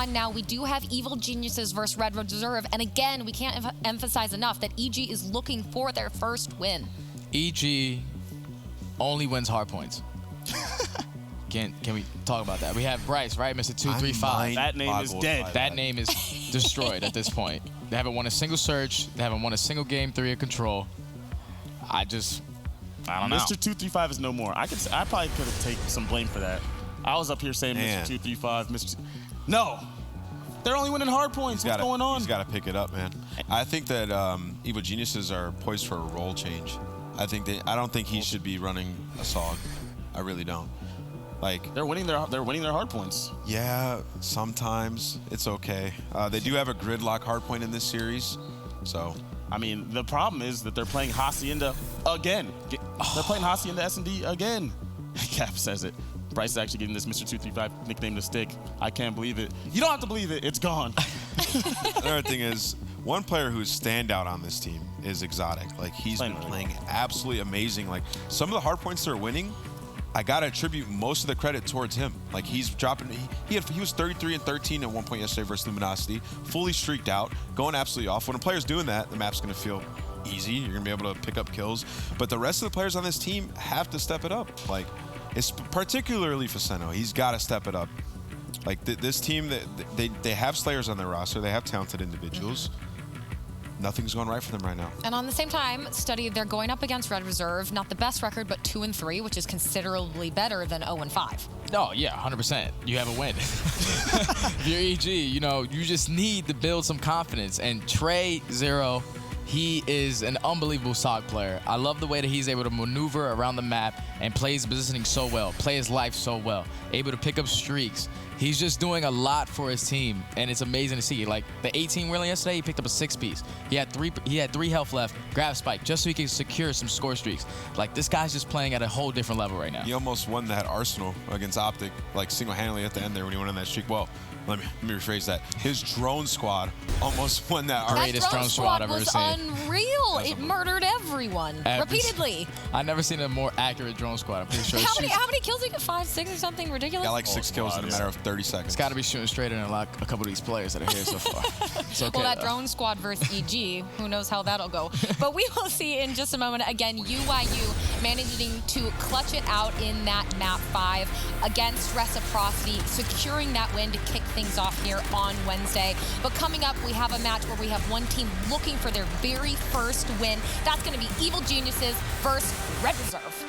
on now. We do have Evil Geniuses versus Red Reserve. And again, we can't emphasize enough that EG is looking for their first win. EG only wins hard points. Can we talk about that? We have Bryce, right? Mr. 235. That name is dead. That name is destroyed at this point. They haven't won a single search. They haven't won a single game 3 of control. I don't know. Mr. 235 is no more. I probably could have taken some blame for that. I was up here saying Man. Mr. 235, No. They're only winning hard points. What's going on? He's got to pick it up, man. I think that Evil Geniuses are poised for a role change. I don't think he should be running a SOG. I really don't. Like, they're winning their hard points. Yeah, sometimes it's okay. They do have a gridlock hard point in this series, so. I mean, the problem is that they're playing Hacienda again. They're playing Hacienda S&D again. Cap says it. Bryce is actually getting this Mr. 235 nickname to stick. I can't believe it. You don't have to believe it. It's gone. Another thing is, one player who's standout on this team is Exotic. Like, he's been playing absolutely amazing. Like, some of the hard points they're winning, I gotta attribute most of the credit towards him. Like, he's dropping. He was 33 and 13 at one point yesterday versus Luminosity, fully streaked out, going absolutely off. When a player's doing that, the map's gonna feel easy. You're gonna be able to pick up kills. But the rest of the players on this team have to step it up. Like, it's particularly Faceno. He's got to step it up. Like, this team, they have Slayers on their roster. They have talented individuals. Nothing's going right for them right now. And on the same time, they're going up against Red Reserve, not the best record, but 2-3, which is considerably better than 0-5. Oh, yeah, 100%. You have a win. If you're EG, you just need to build some confidence. And Trey Zero, he is an unbelievable SOG player. I love the way that he's able to maneuver around the map and play his positioning so well, play his life so well, able to pick up streaks. He's just doing a lot for his team, and it's amazing to see. Like, the 18 wheel yesterday, he picked up a 6-piece. He had three health left, grab spike, just so he could secure some score streaks. Like, this guy's just playing at a whole different level right now. He almost won that Arsenal against Optic, like, single-handedly at the end there when he went on that streak. Well, let me rephrase that. His drone squad almost won that Arsenal. Greatest drone squad I've ever seen. Unreal. It murdered everyone repeatedly. I've never seen a more accurate drone squad. I'm pretty sure. How many kills did he get? 5, 6 or something ridiculous? Got like 6 kills in a matter of 30 seconds. It's got to be shooting straight in a couple of these players that are here so far. It's okay, well, that drone squad versus EG, who knows how that'll go. But we will see in just a moment. Again, UYU managing to clutch it out in that map 5 against Reciprocity, securing that win to kick things off here on Wednesday. But coming up, we have a match where we have one team looking for their very first win. That's going to be Evil Geniuses versus Red Reserve.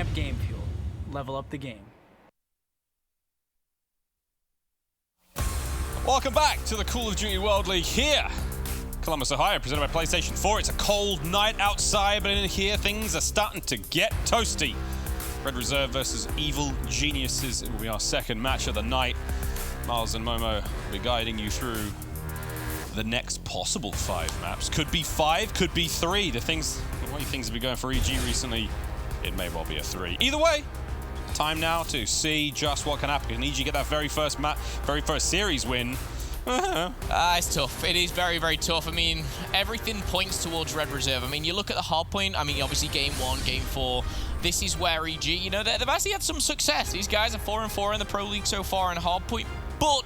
Champ Game Fuel. Level up the game. Welcome back to the Call of Duty World League here. Columbus, Ohio, presented by PlayStation 4. It's a cold night outside, but in here things are starting to get toasty. Red Reserve versus Evil Geniuses. It will be our second match of the night. Miles and Momo will be guiding you through the next possible 5 maps. Could be 5, could be 3. The way things have been going for EG recently, it may well be a 3. Either way, time now to see just what can happen. Can EG get that very first series win? It's tough. It is very, very tough. I mean, everything points towards Red Reserve. I mean, you look at the hard point. I mean, obviously, game 1, game 4. This is where EG, you know, they've actually had some success. These guys are 4-4 in the Pro League so far in hard point. But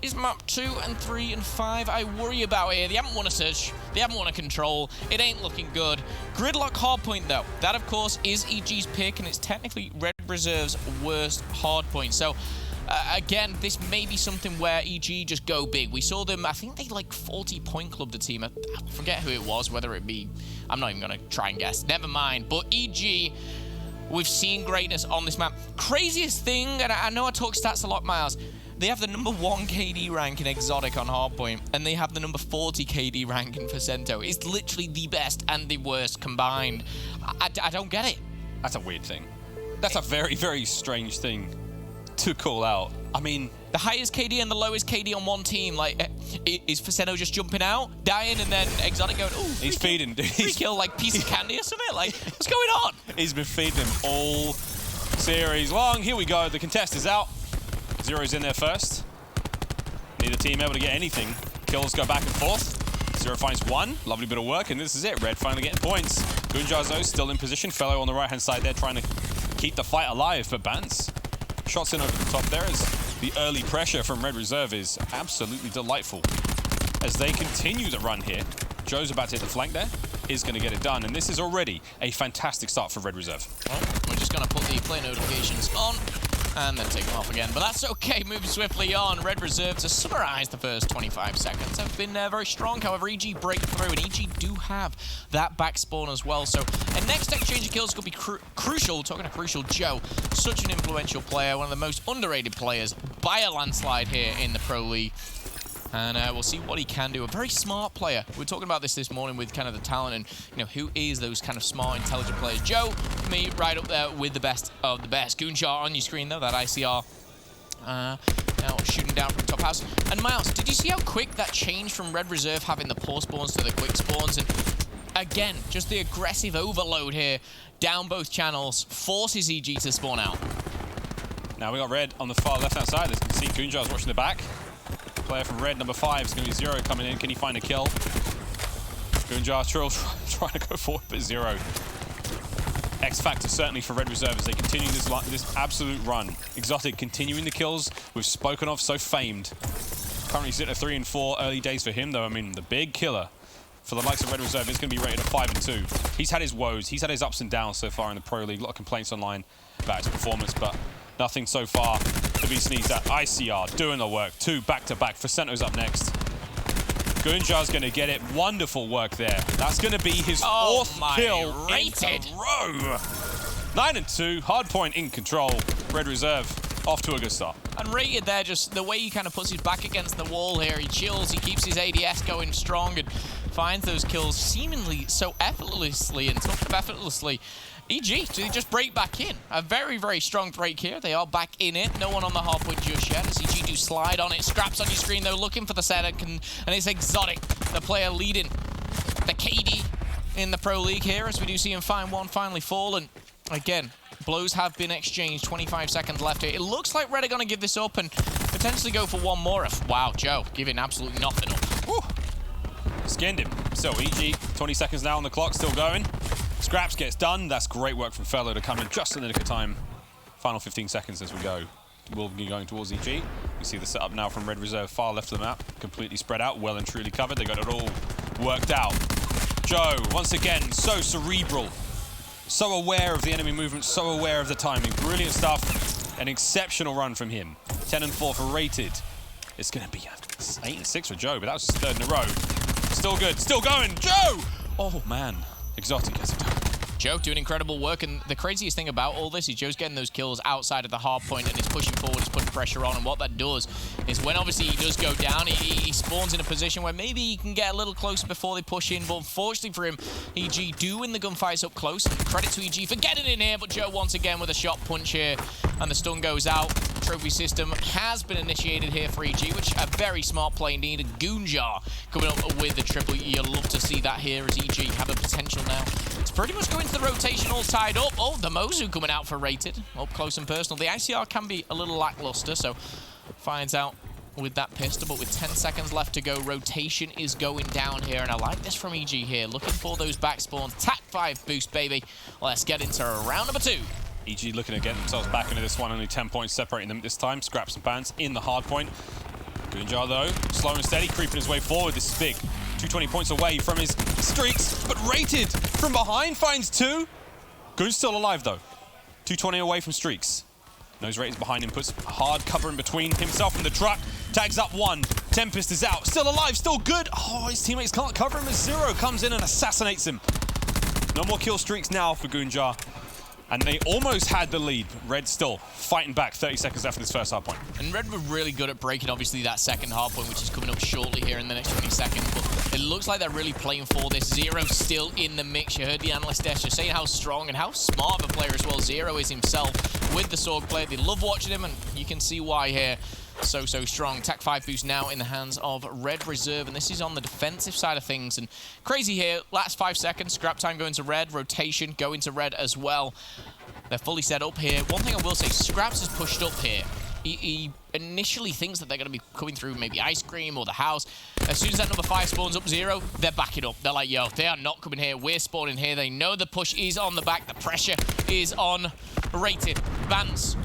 is map 2 and 3 and 5 I worry about here. They haven't won a search. They haven't won a control. It ain't looking good. Gridlock hardpoint, though. That, of course, is EG's pick, and it's technically Red Reserve's worst hardpoint. So, again, this may be something where EG just go big. We saw them, I think they like 40-point clubbed the team. I forget who it was, whether it be... I'm not even going to try and guess. Never mind. But EG... We've seen greatness on this map. Craziest thing, and I know I talk stats a lot, Miles, they have the number 1 KD rank in Exotic on Hardpoint, and they have the number 40 KD rank in Facento. It's literally the best and the worst combined. I don't get it. That's a weird thing. That's a very, very strange thing to call out. I mean, the highest KD and the lowest KD on one team, like, is Facento just jumping out, dying, and then Exotic going, ooh, he's feeding. Free kill, like, piece of candy or something? Like, what's going on? He's been feeding him all series long. Here we go. The contest is out. Zero's in there first. Neither team able to get anything. Kills go back and forth. Zero finds 1. Lovely bit of work, and this is it. Red finally getting points. Gunjar's though still in position. Fellow on the right-hand side there trying to keep the fight alive, but Bans shots in over the top there as the early pressure from Red Reserve is absolutely delightful. As they continue the run here, Joe's about to hit the flank there, is going to get it done, and this is already a fantastic start for Red Reserve. Well, we're just going to put the play notifications on and then take them off again, but that's okay. Moving swiftly on, Red Reserve, to summarize the first 25 seconds, have been very strong. However, EG break through, and EG do have that back spawn as well. So a next exchange of kills could be crucial. Talking to Crucial, Joe, such an influential player, one of the most underrated players by a landslide here in the Pro League. And we'll see what he can do. A very smart player. We were talking about this morning with kind of the talent and, you know, who is those kind of smart, intelligent players. Joe, for me, right up there with the best of the best. Gunjar on your screen, though, that ICR. Now shooting down from top house. And Miles, did you see how quick that changed from Red Reserve having the poor spawns to the quick spawns? And again, just the aggressive overload here down both channels forces EG to spawn out. Now we got Red on the far left-hand side. As you can see, Gunjar's watching the back. Player from Red, number 5, is going to be Zero coming in. Can he find a kill? Gunjar trying to go forward, but Zero. X factor certainly for Red Reserve as they continue this absolute run. Exotic continuing the kills we've spoken of, so famed. Currently sitting at 3 and 4. Early days for him, though. I mean, the big killer for the likes of Red Reserve is going to be rated at 5 and 2. He's had his woes. He's had his ups and downs so far in the Pro League. A lot of complaints online about his performance, but nothing so far to be sneezed at. ICR doing the work. 2 back-to-back. Facento's up next. Gunjar's going to get it. Wonderful work there. That's going to be his 4th kill rated. in a row. 9 and 2. Hardpoint in control. Red Reserve off to a good start. And rated there, just the way he kind of puts his back against the wall here. He chills. He keeps his ADS going strong and finds those kills seemingly so effortlessly. And talking of effortlessly, EG, do they just break back in? A very, very strong break here. They are back in it. No one on the hardpoint just yet. As EG do slide on it. Scraps on your screen, though, looking for the setup. And it's Exotic, the player leading the KD in the Pro League here, as we do see him find one finally fall. And again, blows have been exchanged. 25 seconds left here. It looks like Red are going to give this up and potentially go for one more. Wow, Joe, giving absolutely nothing up. Woo. Skinned him. So EG, 20 seconds now on the clock, still going. Scraps gets done. That's great work from Fellow to come in just in the nick of time. Final 15 seconds as we go. We'll be going towards EG. You see the setup now from Red Reserve far left of the map. Completely spread out, well and truly covered. They got it all worked out. Joe, once again, so cerebral. So aware of the enemy movement, so aware of the timing. Brilliant stuff. An exceptional run from him. 10 and 4 for rated. It's going to be 8 and 6 for Joe, but that was his 3rd in a row. Still good, still going. Joe! Oh, man. Exotic gets it done. Joe doing incredible work, and the craziest thing about all this is Joe's getting those kills outside of the hard point and is pushing forward, is putting pressure on, and what that does is when obviously he does go down, he spawns in a position where maybe he can get a little closer before they push in, but unfortunately for him, EG do win the gunfights up close, and credit to EG for getting in here, but Joe once again with a shot punch here, and the stun goes out. Trophy system has been initiated here for EG, which a very smart play indeed. Goonjar coming up with the triple. You'll love to see that here as EG have a potential now. It's pretty much going to the rotation all tied up. Oh, the Mozu coming out for Rated. Up close and personal. The ICR can be a little lackluster, so finds out with that pistol, but with 10 seconds left to go, rotation is going down here, and I like this from EG here. Looking for those back spawns. Tac 5 boost, baby. Let's get into round number 2. EG looking to get themselves back into this one, only 10 points separating them this time. Scraps and Bans in the hard point. Goonjar, though, slow and steady, creeping his way forward. This is big. 220 points away from his streaks, but Rated from behind finds 2. Goon's still alive, though. 220 away from streaks. Knows Rated's behind him, puts hard cover in between himself and the truck. Tags up 1. Tempest is out. Still alive, still good. Oh, his teammates can't cover him as Zero comes in and assassinates him. No more kill streaks now for Goonjar. And they almost had the lead. Red still fighting back. 30 seconds after this first hard point. And Red were really good at breaking, obviously, that second hard point, which is coming up shortly here in the next 20 seconds. But it looks like they're really playing for this. Zero still in the mix. You heard the analyst there just saying how strong and how smart of a player as well Zero is himself with the Sorg play. They love watching him, and you can see why here. So strong. Tac 5 boost now in the hands of Red Reserve, and this is on the defensive side of things. And crazy here, last 5 seconds, scrap time going to Red, rotation going to Red as well. They're fully set up here. One thing I will say, Scraps is pushed up here. He initially thinks that they're going to be coming through maybe Ice Cream or the house. As soon as that number 5 spawns up Zero, they're backing up. They're like, yo, they are not coming here. We're spawning here. They know the push is on the back. The pressure is on Rated. Bans.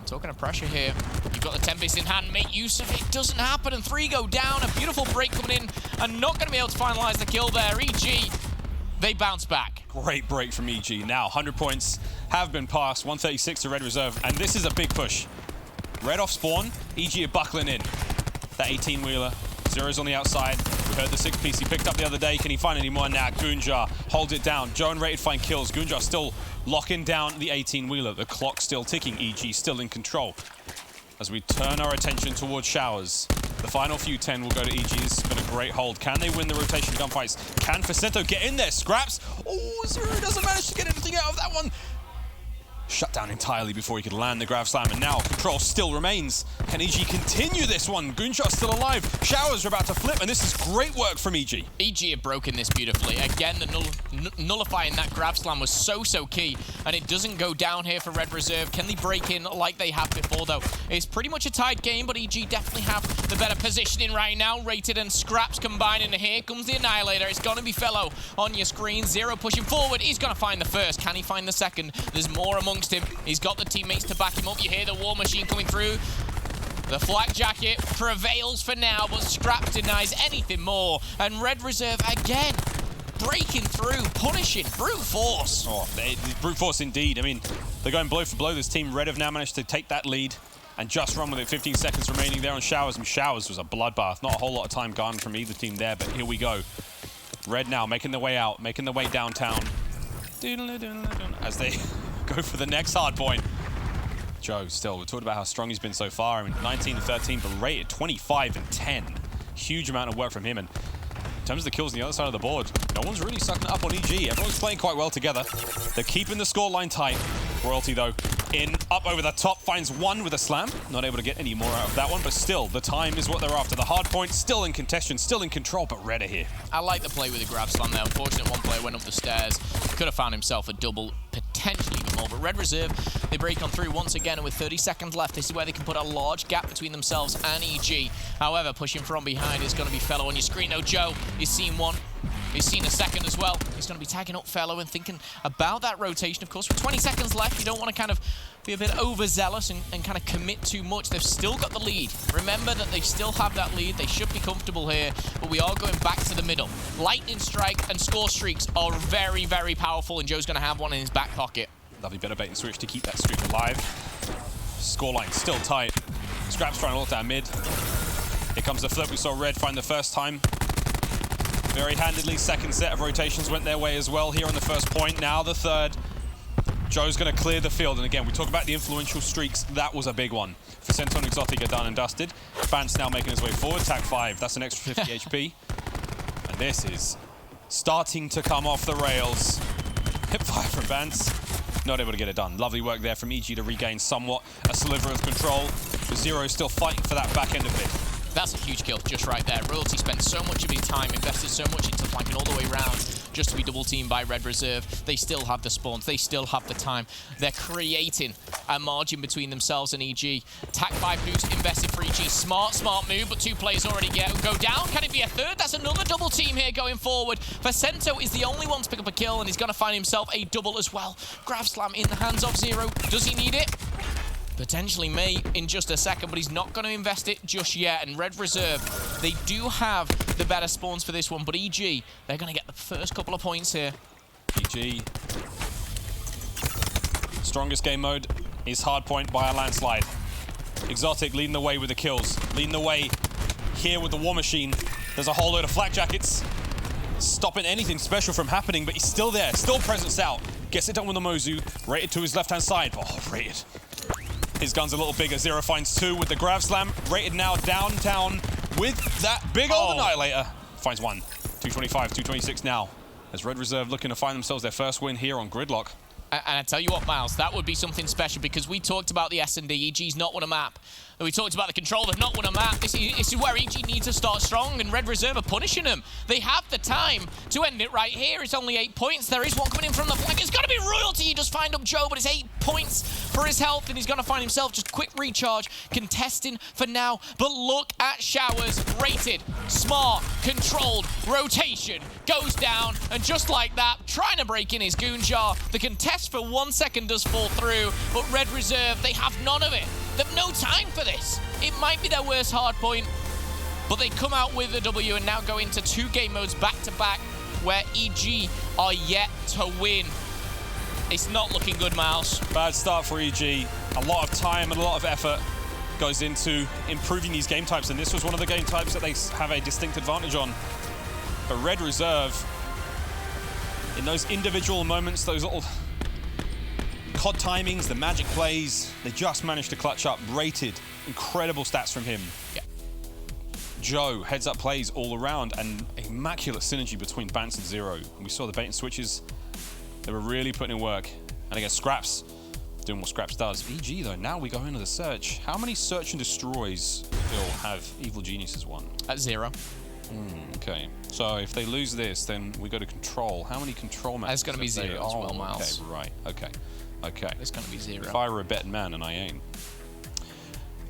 Talking of pressure here, you've got the Tempest in hand, make use of it. Doesn't happen, and 3 go down. A beautiful break coming in, and not going to be able to finalize the kill there. EG, they bounce back. Great break from EG. Now, 100 points have been passed, 136 to Red Reserve, and this is a big push. Red off spawn, EG are buckling in. That 18-wheeler, Zero's on the outside. We heard the 6-piece he picked up the other day. Can he find any more now? Goonjar holds it down. Joe and Rated find kills. Goonjar still locking down the 18-wheeler. The clock still ticking. EG still in control. As we turn our attention towards Showers, the final few 10 will go to EG. This has been a great hold. Can they win the rotation gunfights? Can Facento get in there? Scraps. Oh, Zero doesn't manage to get anything out of that one. Shut down entirely before he could land the Grav Slam, and now control still remains. Can EG continue this one? Goonjar's still alive. Showers are about to flip, and this is great work from EG. EG have broken this beautifully. Again, the nullifying that Grav Slam was so key, and it doesn't go down here for Red Reserve. Can they break in like they have before, though? It's pretty much a tight game, but EG definitely have the better positioning right now. Rated and Scraps combining, and here comes the Annihilator. It's going to be Fellow on your screen. Zero pushing forward. He's going to find the first. Can he find the second? There's more amongst him. He's got the teammates to back him up. You hear the War Machine coming through. The flak jacket prevails for now, but Scrap denies anything more. And Red Reserve again breaking through, punishing, brute force. Oh, brute force indeed. I mean, they're going blow for blow. This team, Red, have now managed to take that lead and just run with it. 15 seconds remaining there on Showers. And Showers was a bloodbath. Not a whole lot of time gone from either team there, but here we go. Red now making their way out, making their way downtown. As they go for the next hard point. Joe, still, we talked about how strong he's been so far. I mean, 19-13, but Rated 25-10. Huge amount of work from him. And in terms of the kills on the other side of the board, no one's really sucking it up on EG. Everyone's playing quite well together. They're keeping the scoreline tight. Royalty, though, in, up over the top, finds 1 with a slam. Not able to get any more out of that one, but still, the time is what they're after. The hard point, still in contention, still in control, but Red are here. I like the play with the Grav Slam there. Unfortunately, one player went up the stairs. Could have found himself a double, potentially even more. But Red Reserve, they break on through once again, and with 30 seconds left, this is where they can put a large gap between themselves and EG. However, pushing from behind is going to be Fellow on your screen. Now, Joe, he's seen one. He's seen a second as well. He's going to be tagging up Fellow and thinking about that rotation. Of course, with 20 seconds left, you don't want to kind of be a bit overzealous and kind of commit too much. They've still got the lead. Remember that they still have that lead. They should be comfortable here, but we are going back to the middle. Lightning Strike and score streaks are very, very powerful, and Joe's going to have one in his back pocket. Lovely bit of bait and switch to keep that streak alive. Scoreline still tight. Scraps trying to look down mid. Here comes the flip we saw Red find the first time. Very handedly, second set of rotations went their way as well here on the first point. Now the third. Joe's going to clear the field. And again, we talk about the influential streaks. That was a big one. For Cento and Exotic are done and dusted. Bance now making his way forward. Tag 5. That's an extra 50 HP. And this is starting to come off the rails. Hip fire from Bance. Not able to get it done. Lovely work there from EG to regain somewhat a sliver of control. But Zero is still fighting for that back end of it. That's a huge kill just right there. Royalty spent so much of his time, invested so much into flanking all the way around just to be double teamed by Red Reserve. They still have the spawns. They still have the time. They're creating a margin between themselves and EG. Tac 5 boost invested for EG. Smart move, but 2 players already go down. Can it be a third? That's another double team here going forward. Facento is the only one to pick up a kill, and he's going to find himself a double as well. Grav Slam in the hands of Zero. Does he need it? Potentially may in just a second, but he's not going to invest it just yet. And Red Reserve, they do have the better spawns for this one, but EG, they're going to get the first couple of points here. EG. Strongest game mode is Hardpoint by a landslide. Exotic leading the way with the kills. Leading the way here with the War Machine. There's a whole load of flak jackets. Stopping anything special from happening, but he's still there. Still presence out. Gets it done with the Mozu. Rated to his left-hand side. Oh, rated. His gun's a little bigger. Zero finds 2 with the Grav Slam. Rated now downtown with that big old Annihilator. Finds 1. 225, 226 now. As Red Reserve looking to find themselves their first win here on Gridlock. And I tell you what, Miles, that would be something special because we talked about the S&D. EG's not won a map. We talked about the control. They've not won a map. This is where EG needs to start strong, and Red Reserve are punishing them. They have the time to end it right here. It's only 8 points. There is one coming in from the flank. It's going to be Royalty. He just find up Joe, but it's 8 points for his health, and he's going to find himself just quick recharge, contesting for now. But look at Showers. Rated, smart, controlled, rotation, goes down, and just like that, trying to break in his Goon Jar. The contest for 1 second does fall through, but Red Reserve, they have none of it. They've no time for this. It might be their worst hard point, but they come out with a W and now go into 2 game modes back-to-back where EG are yet to win. It's not looking good, Miles. Bad start for EG. A lot of time and a lot of effort goes into improving these game types, and this was one of the game types that they have a distinct advantage on. But Red Reserve, in those individual moments, those little COD timings, the magic plays, they just managed to clutch up. Rated, incredible stats from him. Yeah. Joe, heads up plays all around, and immaculate synergy between Bance and Zero. We saw the bait and switches. They were really putting in work. And again, Scraps, doing what Scraps does. EG though, now we go into the search. How many search and destroys will have Evil Geniuses won? At 0. Okay, so if they lose this, then we go to control. How many control matches? It's going to be 0 as well, Miles. Okay, right, okay. It's going to be 0. If I were a betting man, and I ain't,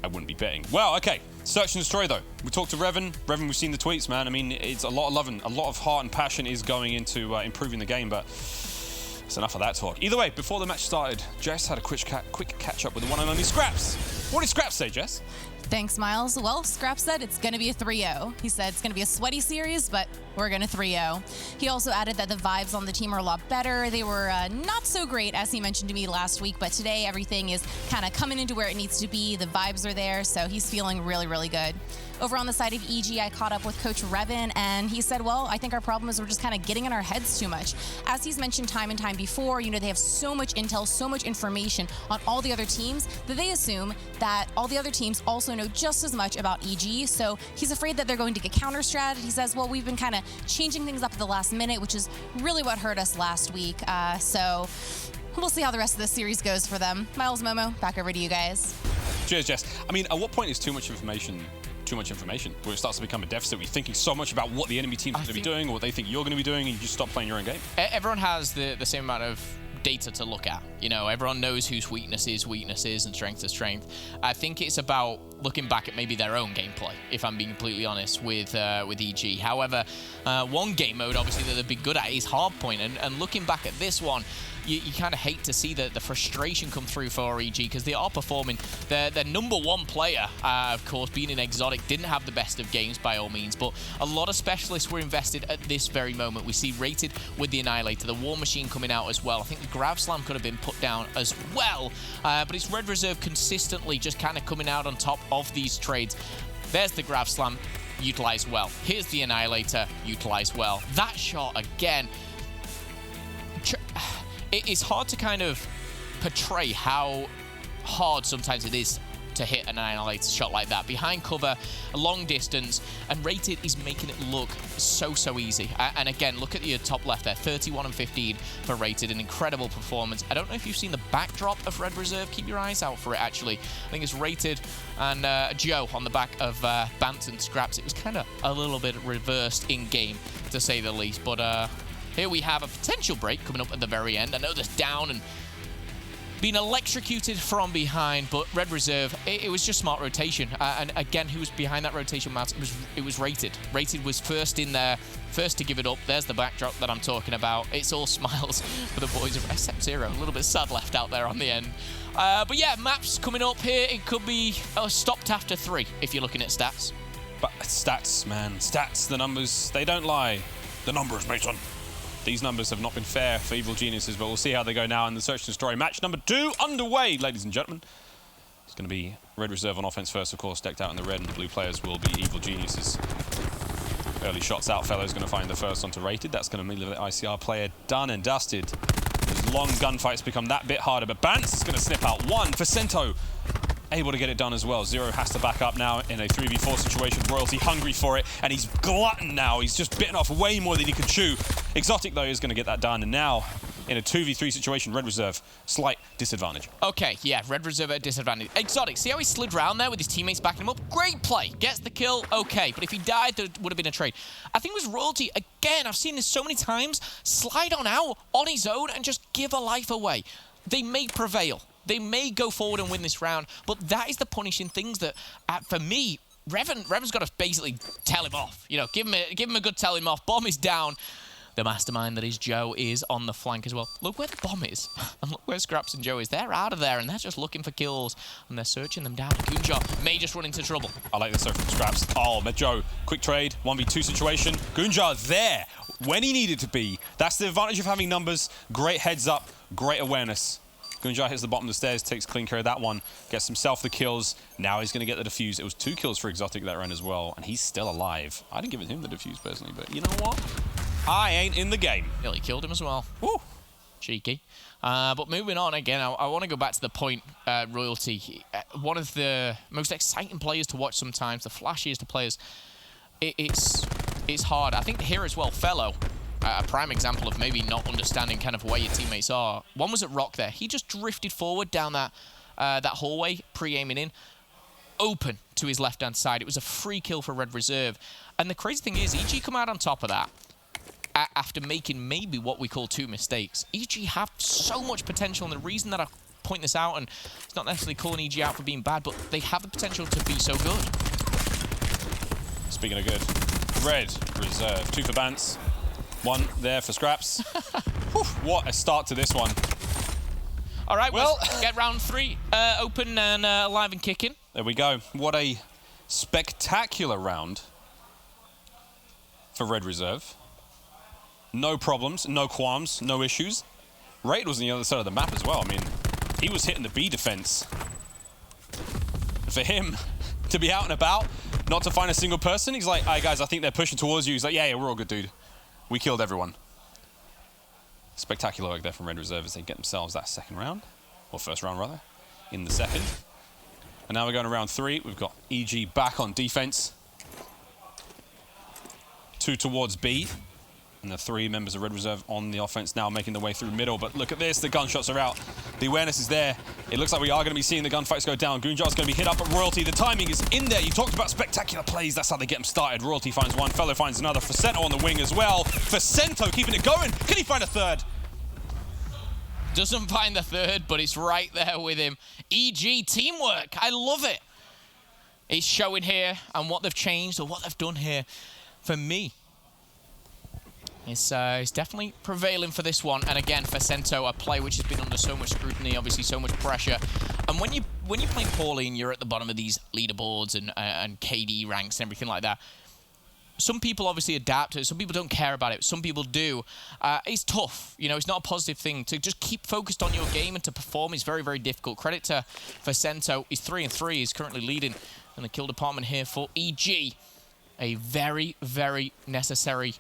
I wouldn't be betting. Well, okay, search and destroy though. We talked to Revan. Revan, we've seen the tweets, man. I mean, it's a lot of love and a lot of heart and passion is going into improving the game, but it's enough of that talk. Either way, before the match started, Jess had a quick catch up with the one and only Scraps. What did Scraps say, Jess? Thanks, Miles. Well, Scraps said it's going to be a 3-0. He said it's going to be a sweaty series, but we're going to 3-0. He also added that the vibes on the team are a lot better. They were not so great, as he mentioned to me last week, but today everything is kind of coming into where it needs to be. The vibes are there, so he's feeling really, really good. Over on the side of EG, I caught up with Coach Revan, and he said, well, I think our problem is we're just kind of getting in our heads too much. As he's mentioned time and time before, you know, they have so much intel, so much information on all the other teams that they assume that all the other teams also know just as much about EG, so he's afraid that they're going to get counter-stratted. He says, well, we've been kind of changing things up at the last minute, which is really what hurt us last week, so we'll see how the rest of the series goes for them. Miles, Momo, back over to you guys. Cheers, Jess. I mean, at what point is too much information, where it starts to become a deficit? We're thinking so much about what the enemy team's going to be doing or what they think you're going to be doing, and you just stop playing your own game? Everyone has the same amount of data to look at. You know, everyone knows whose weakness is and strength is strength. I think it's about looking back at maybe their own gameplay, if I'm being completely honest, with EG. However, one game mode, obviously, that they've been good at is Hardpoint, and looking back at this one, you kind of hate to see the frustration come through for EG because they are performing. Their number 1 player, of course, being an Exotic, didn't have the best of games by all means, but a lot of specialists were invested at this very moment. We see Rated with the Annihilator, the War Machine coming out as well. I think the Grav Slam could have been put down as well, but it's Red Reserve consistently just kind of coming out on top of these trades. There's the Grav Slam. utilized well. Here's the Annihilator, utilized well. That shot again, it's hard to kind of portray how hard sometimes it is to hit an Annihilator shot like that. Behind cover, a long distance, and Rated is making it look so easy. And again, look at your top left there, 31 and 15 for Rated, an incredible performance. I don't know if you've seen the backdrop of Red Reserve. Keep your eyes out for it, actually. I think it's Rated and Joe on the back of Bants and Scraps. It was kind of a little bit reversed in-game, to say the least. But here we have a potential break coming up at the very end. I know there's down and being electrocuted from behind, but Red Reserve, it was just smart rotation. And again, who was behind that rotation, Matt? It was Rated. Rated was first in there, first to give it up. There's the backdrop that I'm talking about. It's all smiles for the boys of SF0. A little bit sad left out there on the end. But yeah, maps coming up here. It could be stopped after 3 if you're looking at stats. But stats, man. Stats, the numbers, they don't lie. The numbers, Mason. These numbers have not been fair for Evil Geniuses, but we'll see how they go now in the Search and Destroy. Match number 2 underway, ladies and gentlemen. It's going to be Red Reserve on offense first, of course, decked out in the red, and the blue players will be Evil Geniuses. Early shots out, Fellow's going to find the first onto Rated. That's going to mean the ICR player done and dusted. Those long gunfights become that bit harder, but Bants is going to snip out one. Facento able to get it done as well. Zero has to back up now in a 3v4 situation. Royalty hungry for it, and he's glutton now. He's just bitten off way more than he could chew. Exotic, though, is going to get that done, and now in a 2v3 situation, Red Reserve, slight disadvantage. Okay, yeah, Red Reserve at a disadvantage. Exotic, see how he slid around there with his teammates backing him up? Great play. Gets the kill, okay. But if he died, there would have been a trade. I think it was Royalty, again, I've seen this so many times, slide on out on his own and just give a life away. They may prevail. They may go forward and win this round, but that is the punishing things that, for me, Revan's got to basically tell him off. You know, give him a good tell him off. Bomb is down. The mastermind that is Joe is on the flank as well. Look where the bomb is. And look where Scraps and Joe is. They're out of there, and they're just looking for kills. And they're searching them down. Goonjar may just run into trouble. I like this from Scraps. Oh, Joe, quick trade, 1v2 situation. Goonjar there, when he needed to be. That's the advantage of having numbers. Great heads up, great awareness. Goonjar hits the bottom of the stairs, takes clean care of that one, gets himself the kills. Now he's going to get the defuse. It was 2 kills for Exotic that round as well, and he's still alive. I didn't give him the defuse personally, but you know what? I ain't in the game. Nearly killed him as well. Woo. Cheeky. But moving on again, I want to go back to the point, Royalty. One of the most exciting players to watch sometimes, the flashiest of players. It's hard. I think here as well, Fellow, a prime example of maybe not understanding kind of where your teammates are. One was at Rock there. He just drifted forward down that hallway, pre-aiming in, open to his left-hand side. It was a free kill for Red Reserve. And the crazy thing is, EG come out on top of that after making maybe what we call 2 mistakes. EG have so much potential, and the reason that I point this out, and it's not necessarily calling EG out for being bad, but they have the potential to be so good. Speaking of good, Red Reserve, 2 for Bants. 1 there for Scraps. What a start to this one. All right, well, get round 3 open and alive and kicking. There we go. What a spectacular round for Red Reserve. No problems, no qualms, no issues. Raid was on the other side of the map as well. I mean, he was hitting the B defense. For him to be out and about, not to find a single person, he's like, "Hey guys, I think they're pushing towards you." He's like, yeah, we're all good, dude. We killed everyone. Spectacular work there from Red Reserve as they get themselves that second round, or first round rather, in the second. And now we're going to round 3. We've got EG back on defense. 2 towards B. And the 3 members of Red Reserve on the offense now making their way through middle. But look at this, the gunshots are out. The awareness is there. It looks like we are going to be seeing the gunfights go down. Goonjar's going to be hit up, but Royalty, the timing is in there. You talked about spectacular plays. That's how they get them started. Royalty finds one, Fellow finds another. Facento on the wing as well. Facento keeping it going. Can he find a third? Doesn't find the third, but it's right there with him. EG teamwork. I love it. It's showing here, and what they've changed or what they've done here, for me, it's definitely prevailing for this one. And again, Facento, a play which has been under so much scrutiny, obviously so much pressure. And when you play poorly and you're at the bottom of these leaderboards and KD ranks and everything like that, some people obviously adapt to it. Some people don't care about it. Some people do. It's tough. You know, it's not a positive thing. To just keep focused on your game and to perform is very, very difficult. Credit to Facento. He's 3-3. He's currently leading in the kill department here for EG. A very, very necessary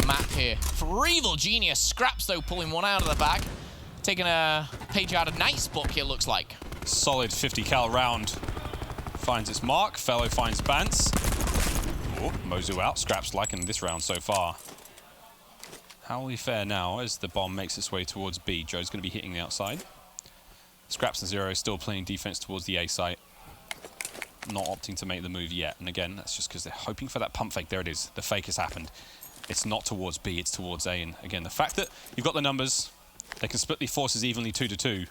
map here for Evil Genius. Scraps, though, pulling one out of the bag. Taking a page out of Knight's book, it looks like. Solid 50 cal round. Finds its mark. Fellow finds Bance. Oh, Mozu out. Scraps liking this round so far. How will we fare now as the bomb makes its way towards B? Joe's going to be hitting the outside. Scraps and Zero still playing defense towards the A site. Not opting to make the move yet. And again, that's just because they're hoping for that pump fake. There it is. The fake has happened. It's not towards B, it's towards A. And again, the fact that you've got the numbers, they can split the forces evenly 2-2.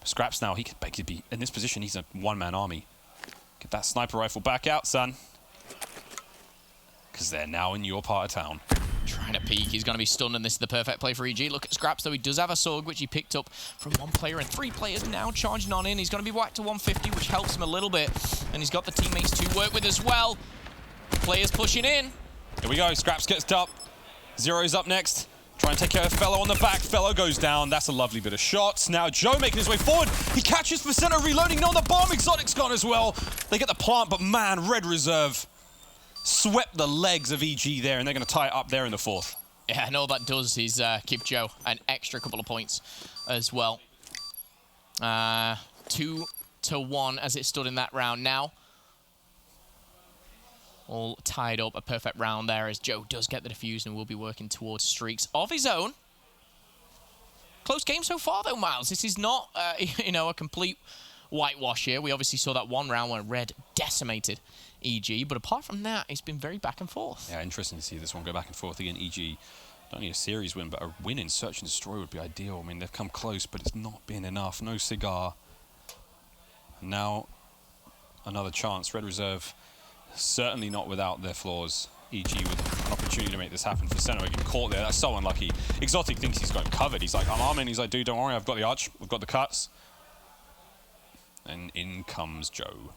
Scraps now, he could basically be in this position. He's a one-man army. Get that sniper rifle back out, son. Because they're now in your part of town. Trying to peek. He's going to be stunned, and this is the perfect play for EG. Look at Scraps, though. He does have a sword, which he picked up from one player, and 3 players now charging on in. He's going to be whacked to 150, which helps him a little bit. And he's got the teammates to work with as well. Players pushing in. Here we go. Scraps gets up. Zero's up next. Try and take care of Fellow on the back. Fellow goes down. That's a lovely bit of shots. Now Joe making his way forward. He catches Vicento reloading. No, the bomb. Exotic's gone as well. They get the plant, but man, Red Reserve swept the legs of EG there, and they're going to tie it up there in the 4th. Yeah, and all that does is give Joe an extra couple of points as well. 2-1 as it stood in that round now. All tied up, a perfect round there as Joe does get the defuse and will be working towards streaks of his own. Close game so far, though, Miles. This is not, you know, a complete whitewash here. We obviously saw that one round where Red decimated EG, but apart from that, it's been very back and forth. Yeah, interesting to see this one go back and forth again. EG, not only a series win, but a win in Search and Destroy would be ideal. I mean, they've come close, but it's not been enough. No cigar. Now, another chance. Red Reserve, certainly not without their flaws. EG with an opportunity to make this happen. For Senna getting caught there, that's so unlucky. Exotic thinks he's got him covered. He's like, I'm arming. He's like, dude, don't worry, I've got the arch. We've got the cuts. And in comes Joe.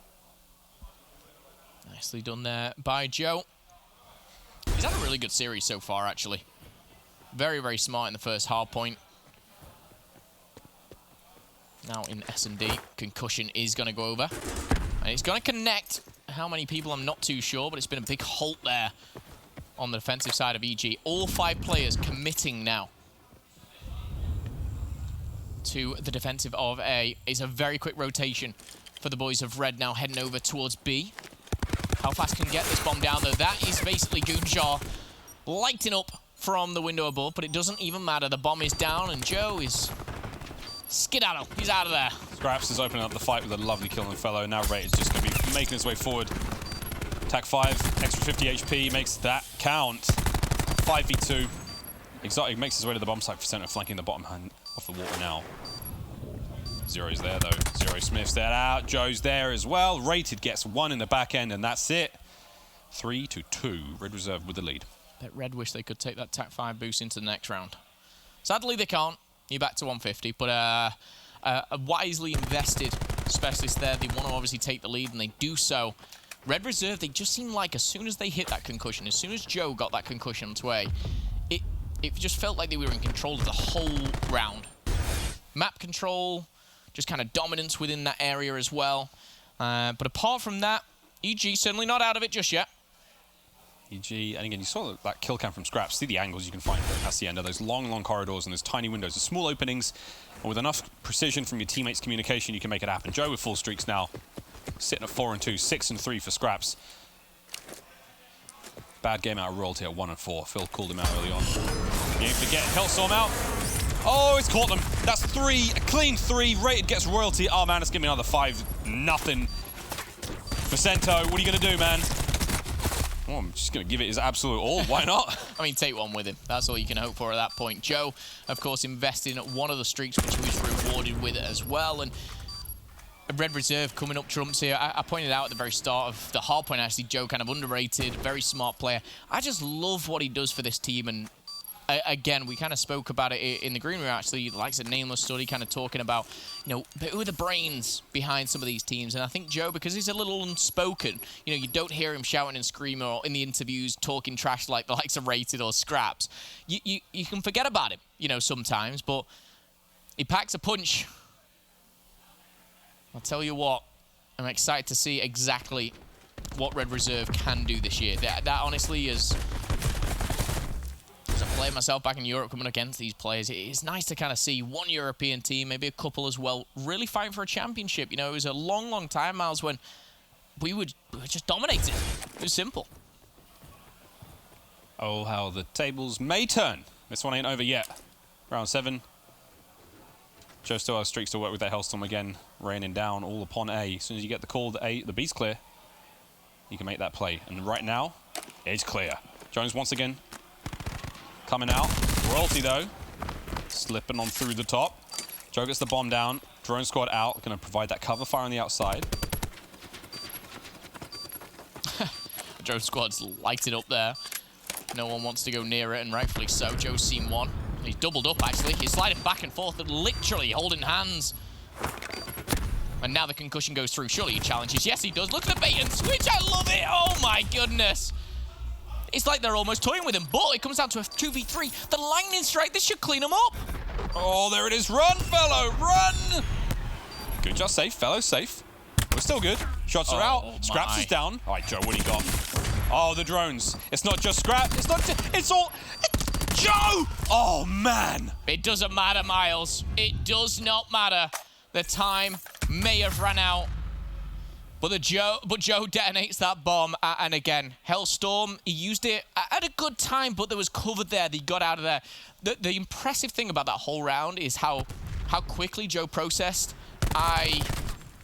Nicely done there by Joe. He's had a really good series so far, actually. Very, very smart in the first hard point. Now in S&D, concussion is going to go over. And it's going to connect. How many people, I'm not too sure, but it's been a big halt there on the defensive side of EG. All 5 players committing now to the defensive of A. It's a very quick rotation for the boys of Red now heading over towards B. How fast can get this bomb down, though? That is basically Goonjar lighting up from the window above, but it doesn't even matter. The bomb is down, and Joe is skedaddle. He's out of there. Scraps is opening up the fight with a lovely kill on Fellow. Now Ray is just going to be making his way forward. Attack 5, extra 50 HP, makes that count. 5v2. Exotic makes his way to the bomb site for center, flanking the bottom hand off the water now. Zero's there, though. Zero Smiths that out. Joe's there as well. Rated gets 1 in the back end, and that's it. 3-2. Red Reserve with the lead. Bet Red wish they could take that Attack 5 boost into the next round. Sadly, they can't. You're back to 150, but a wisely invested specialist there. They want to obviously take the lead, and they do so. Red Reserve, they just seem like as soon as they hit that concussion, as soon as Joe got that concussion onto A, it just felt like they were in control of the whole round. Map control, just kind of dominance within that area as well. But apart from that, EG certainly not out of it just yet. EG, and again, you saw that kill cam from Scraps. See the angles you can find past the end of those long, long corridors and those tiny windows, the small openings. And with enough precision from your teammates' communication, you can make it happen. Joe with full streaks now, sitting at 4-2, 6-3 for Scraps. Bad game out of Royalty at 1-4. Phil called him out early on. You ain't forget Hellstorm out. Oh, it's caught them. That's 3, a clean 3. Rated gets Royalty. Oh man, it's gonna be another 5-0. Vicento, what are you gonna do, man? Oh, I'm just going to give it his absolute all. Why not? I mean, take one with him. That's all you can hope for at that point. Joe, of course, invested in one of the streaks, which he was rewarded with it as well. And Red Reserve coming up trumps here. I pointed out at the very start of the hard point, actually, Joe kind of underrated, very smart player. I just love what he does for this team. And again, we kind of spoke about it in the green room, actually, the likes of Nameless Study, kind of talking about, you know, who are the brains behind some of these teams. And I think Joe, because he's a little unspoken, you know, you don't hear him shouting and screaming or in the interviews talking trash like the likes of Rated or Scraps. You can forget about him, you know, sometimes, but he packs a punch. I'll tell you what, I'm excited to see exactly what Red Reserve can do this year. That honestly is, as a player myself back in Europe coming against these players, it's nice to kind of see one European team, maybe a couple as well, really fighting for a championship. You know, it was a long, long time, Miles, when we were just dominated. It was simple. Oh, how the tables may turn. This one ain't over yet. Round 7. Joe still has streaks to work with that Hellstorm again, raining down all upon A. As soon as you get the call that the B's clear, you can make that play. And right now, it's clear. Jones once again coming out. Royalty though, slipping on through the top. Joe gets the bomb down. Drone squad out, going to provide that cover fire on the outside. Joe squad's lighted up there. No one wants to go near it, and rightfully so. Joe's seen one. He's doubled up, actually. He's sliding back and forth, literally holding hands. And now the concussion goes through. Surely he challenges. Yes, he does. Look at the bait and switch. I love it. Oh, my goodness. It's like they're almost toying with him, but it comes down to a 2v3. The lightning strike, this should clean him up. Oh, there it is. Run, fellow, run! Good, just safe. Fellow safe. We're still good. Shots are out. Scraps is down. All right, Joe, what do you got? Oh, the drones. It's not just Scrap. It's not just... It's all... Joe! Oh, man. It doesn't matter, Miles. It does not matter. The time may have run out. But Joe detonates that bomb. And again, Hellstorm, he used it at a good time, but there was cover there that he got out of there. The impressive thing about that whole round is how quickly Joe processed. I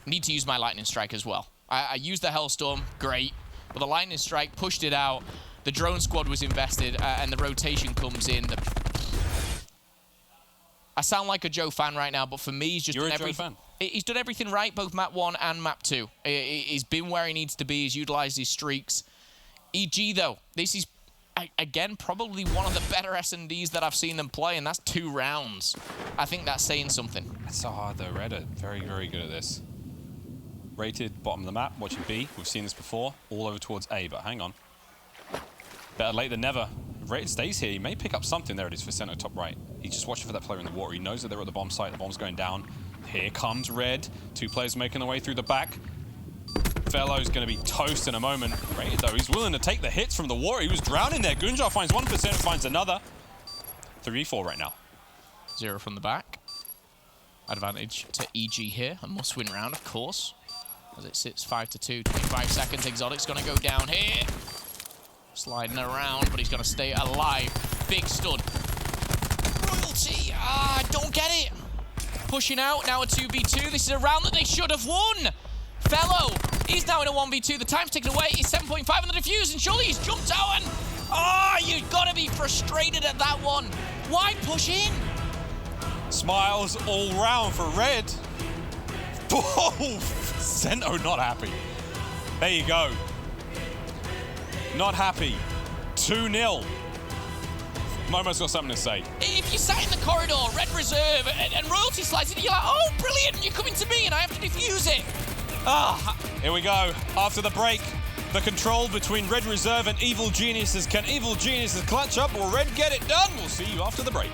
need to use my Lightning Strike as well. I used the Hellstorm, great. But the Lightning Strike pushed it out. The drone squad was invested, and the rotation comes in. I sound like a Joe fan right now, but for me, he's just done everything. He's done everything right, both map 1 and map 2. He's been where he needs to be. He's utilized his streaks. EG, though, this is, again, probably one of the better S&Ds that I've seen them play, and that's 2 rounds. I think that's saying something. It's so hard, though. Red are very, very good at this. Rated, bottom of the map, watching B. We've seen this before, all over towards A, but hang on. Better late than never. If Rated stays here, he may pick up something. There it is for center, top right. He's just watching for that player in the water. He knows that they're at the bomb site. The bomb's going down. Here comes Red. 2 players making their way through the back. Fellow's going to be toast in a moment. Rated, though, he's willing to take the hits from the water. He was drowning there. Gunjar finds 1%, finds another. 3v4 right now. 0 from the back. Advantage to EG here. A must-win round, of course. As it sits 5-2, 25 seconds. Exotic's going to go down here. Sliding around, but he's going to stay alive. Big stud. Royalty. I don't get it. Pushing out, now a 2v2. This is a round that they should have won. Fellow, he's now in a 1v2. The time's ticking away. He's 7.5 on the defuse, and surely he's jumped out. And you've got to be frustrated at that one. Why push in? Smiles all round for Red. Oh, Zeno not happy. There you go. Not happy. 2-0. Momo's got something to say. If you sat in the corridor, Red Reserve, and Royalty slides in, you're like, oh, brilliant, you're coming to me, and I have to defuse it. Here we go. After the break, the control between Red Reserve and Evil Geniuses. Can Evil Geniuses clutch up? Will Red get it done? We'll see you after the break.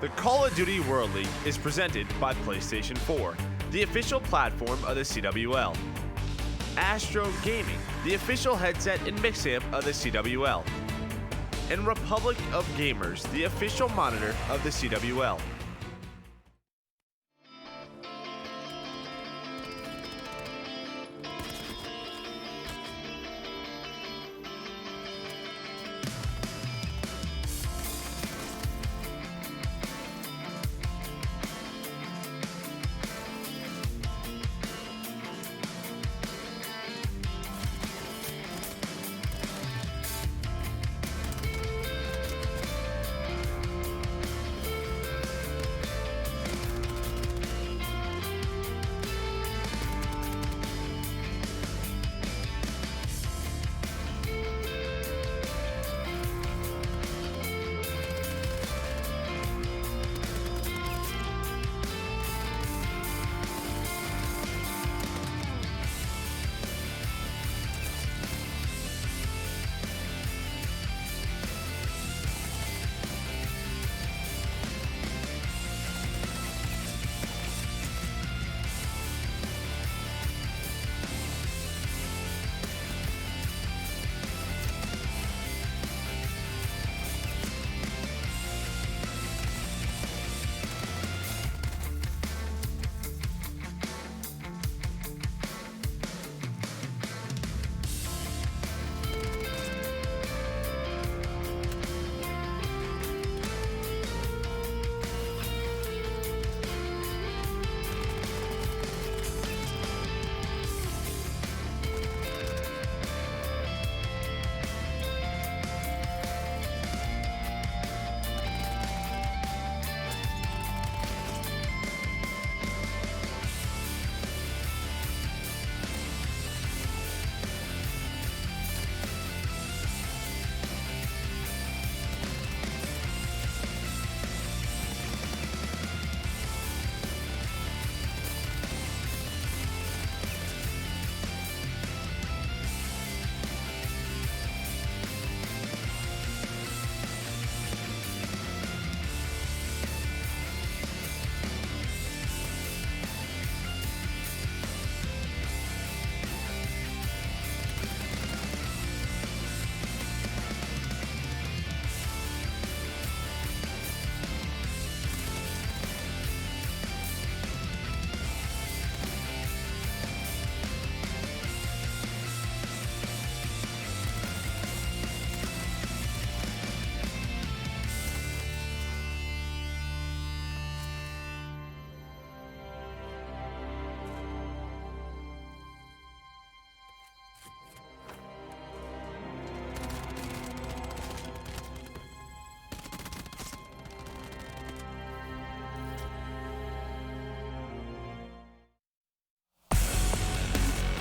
The Call of Duty World League is presented by PlayStation 4, the official platform of the CWL. Astro Gaming, the official headset and mix amp of the CWL. And Republic of Gamers, the official monitor of the CWL.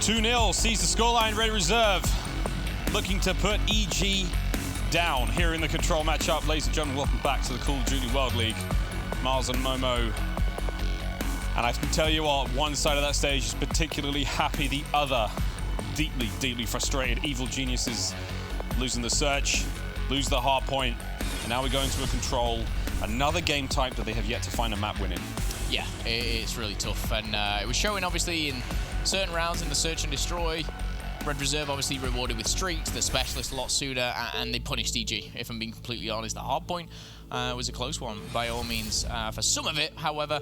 2-0 sees the scoreline. Red Reserve looking to put EG down here in the control matchup. Ladies and gentlemen, welcome back to the Call of Duty World League. Miles and Momo. And I can tell you what, one side of that stage is particularly happy, the other deeply, deeply frustrated. Evil Geniuses losing the search, lose the hard point, and now we go into a control. Another game type that they have yet to find a map win in. Yeah, it's really tough. And it was showing, obviously, in certain rounds in the Search and Destroy. Red Reserve obviously rewarded with streaks, the Specialist a lot sooner, and they punished EG, if I'm being completely honest. The hard point was a close one, by all means, for some of it. However,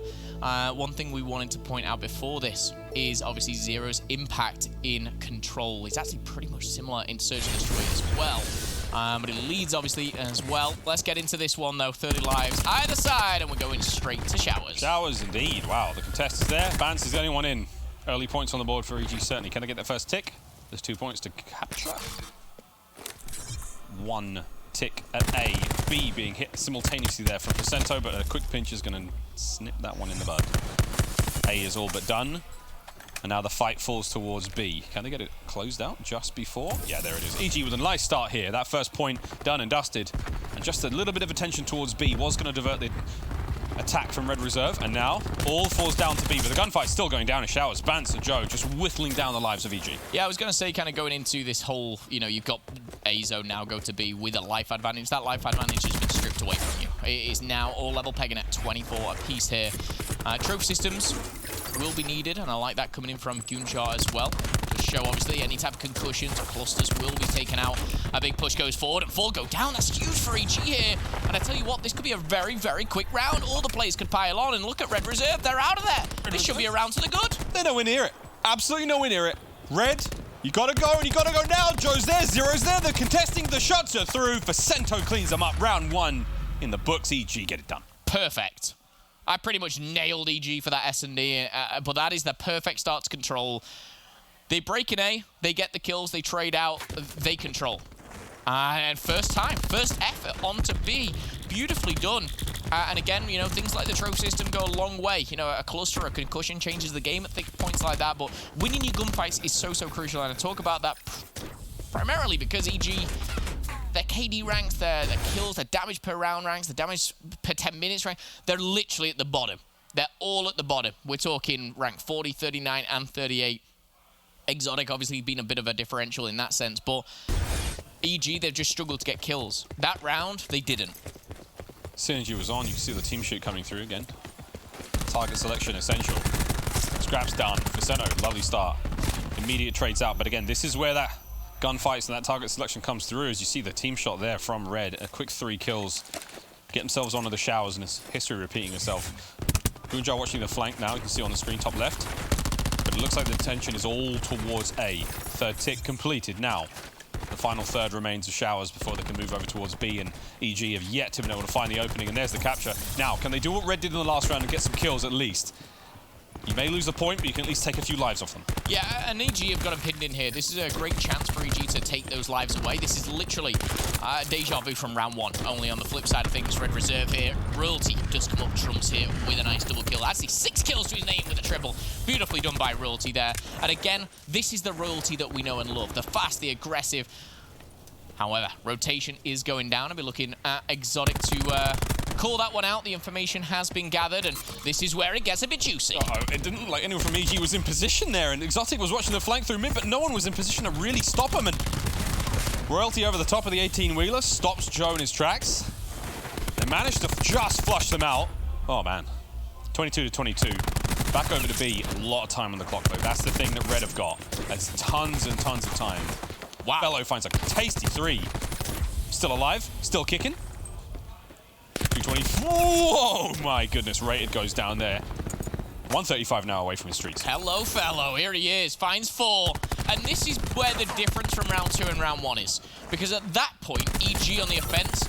one thing we wanted to point out before this is obviously Zero's impact in control. It's actually pretty much similar in Search and Destroy as well. But it leads, obviously, as well. Let's get into this one, though. 30 lives either side, and we're going straight to Showers. Showers, indeed. Wow, the contest is there. Vance is the only one in. Early points on the board for EG, certainly. Can I get that first tick? There's 2 points to capture. 1 tick at A. B being hit simultaneously there from Placento, but a quick pinch is going to snip that one in the bud. A is all but done. And now the fight falls towards B. Can they get it closed out just before? Yeah, there it is. EG with a nice start here. That first point done and dusted. And just a little bit of attention towards B was going to divert the attack from Red Reserve. And now all falls down to B. But the gunfight's still going down in Showers. Vance and Joe just whittling down the lives of EG. Yeah, I was going to say, kind of going into this whole, you know, you've got A zone now, go to B with a life advantage. That life advantage has been stripped away from you. It is now all level pegging at 24 apiece here. Trophy systems will be needed, and I like that coming in from Gunjar as well. To show, obviously, any type of concussions or clusters will be taken out. A big push goes forward, and 4 go down. That's huge for EG here. And I tell you what, this could be a very, very quick round. All the players could pile on, and look at Red Reserve. They're out of there. This should be a round to the good. They're nowhere near it. Absolutely nowhere near it. Red, you gotta go, and you gotta go now. Joe's there, Zero's there. They're contesting. The shots are through. Vicento cleans them up. Round 1 in the books. EG get it done. Perfect. I pretty much nailed EG for that S&D, but that is the perfect start to control. They break in A, they get the kills, they trade out, they control. And first time, first effort onto B. Beautifully done. And again, you know, things like the trophy system go a long way. You know, a cluster, a concussion changes the game at points like that, but winning your gunfights is so, so crucial. And I talk about that primarily because EG, their KD ranks, their kills, their damage per round ranks, the damage per 10 minutes rank, they're literally at the bottom. They're all at the bottom. We're talking rank 40, 39, and 38. Exotic obviously been a bit of a differential in that sense, but EG, they've just struggled to get kills. That round, they didn't. Synergy was on. You can see the team shoot coming through again. Target selection essential. Scraps done. Vicento, lovely start. Immediate trades out, but again, this is where that gunfights and that target selection comes through. As you see the team shot there from Red, a quick 3 kills, get themselves onto the Showers, and it's history repeating itself. Gunjar watching the flank now, you can see on the screen top left, but it looks like the attention is all towards A. Third tick completed. Now the final third remains of Showers before they can move over towards B, and EG have yet to be able to find the opening, and there's the capture. Now can they do what Red did in the last round and get some kills at least? You may lose a point, but you can at least take a few lives off them. Yeah, and EG have got them pinned in here. This is a great chance for EG to take those lives away. This is literally deja vu from round 1. Only on the flip side of things, Red Reserve here. Royalty does come up trumps here with a nice double kill. Actually, 6 kills to his name with a triple. Beautifully done by Royalty there. And again, this is the Royalty that we know and love. The fast, the aggressive. However, rotation is going down. I'll be looking at Exotic to call that one out. The information has been gathered, and this is where it gets a bit juicy. It didn't look like anyone from EG was in position there, and Exotic was watching the flank through mid, but no one was in position to really stop him. And Royalty over the top of the 18-wheeler stops Joe in his tracks. They managed to just flush them out. Oh, man. 22 to 22. Back over to B. A lot of time on the clock, though. That's the thing that Red have got. That's tons and tons of time. Wow. Fellow finds a tasty 3. Still alive. Still kicking. 224. Oh my goodness, Rated goes down there. 135 now away from his streaks. Hello, fellow. Here he is. Finds 4. And this is where the difference from round 2 and round 1 is. Because at that point, EG on the offense